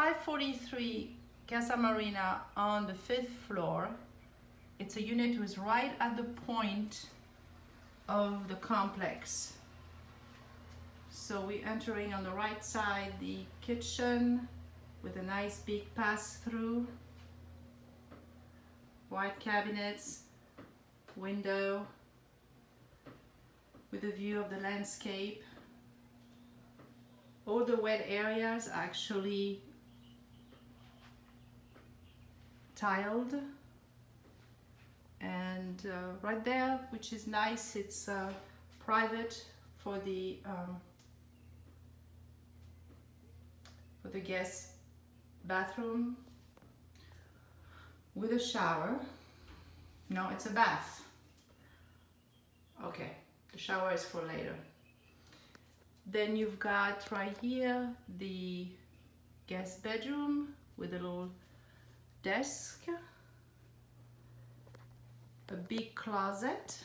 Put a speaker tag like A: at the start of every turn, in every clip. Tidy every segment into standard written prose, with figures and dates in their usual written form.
A: 543 Casa Marina on the 5th floor. It's a unit who is right at the point of the complex. So we're entering on the right side the kitchen with a nice big pass-through, white cabinets, window with a view of the landscape. All the wet areas are actually tiled, and right there, which is nice, it's private for the guest bathroom with a shower. No, it's a bath. Okay, the shower is for later. Then you've got right here the guest bedroom with a little desk, a big closet,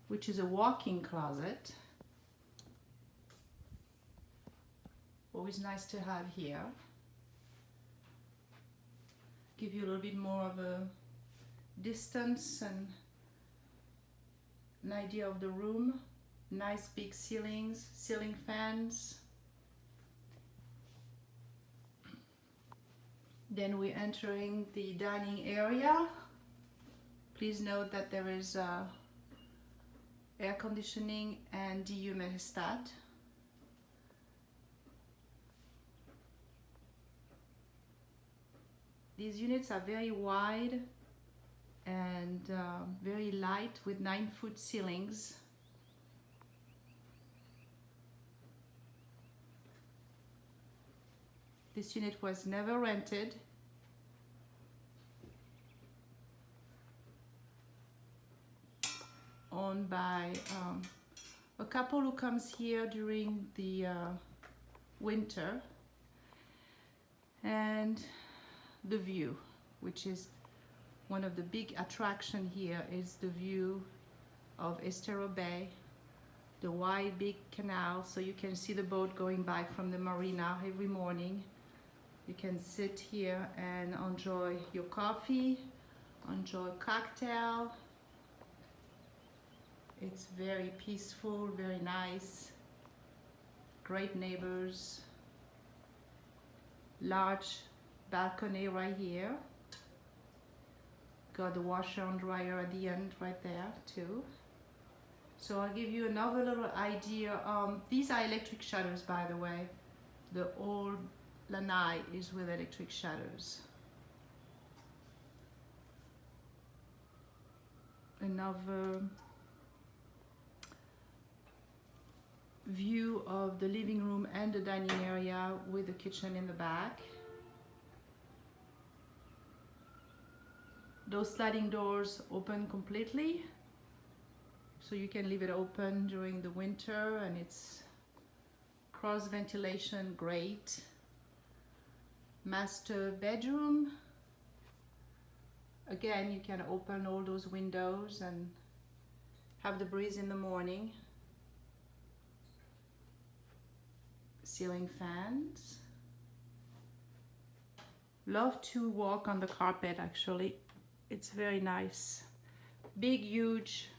A: which is a walk-in closet. Always nice to have here. Give you a little bit more of a distance and an idea of the room. Nice big ceilings, ceiling fans. Then we're entering the dining area. Please note that there is air conditioning and dehumidistat. These units are very wide and very light with 9-foot ceilings. This unit was never rented. Owned by a couple who comes here during the winter. And the view, which is one of the big attraction here, is the view of Estero Bay, the wide big canal, so you can see the boat going by from the marina every morning. You can sit here and enjoy your coffee, enjoy a cocktail. It's very peaceful, very nice, great neighbors, large balcony right here. Got the washer and dryer at the end right there too. So I'll give you another little idea. These are electric shutters, by the way. The old lanai is with electric shutters. Another view of the living room and the dining area with the kitchen in the back. Those sliding doors open completely, so you can leave it open during the winter, and it's cross ventilation, great. Master bedroom. Again, you can open all those windows and have the breeze in the morning. Ceiling fans. Love to walk on the carpet, actually. It's very nice. Big, huge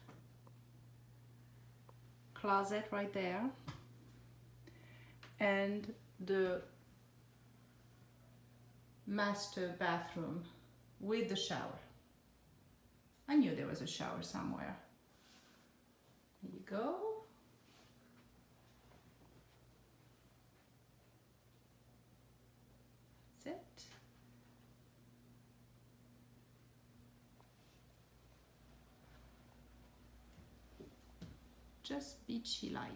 A: closet right there. And the master bathroom with the shower. I knew there was a shower somewhere. There you go. That's it. Just beachy like.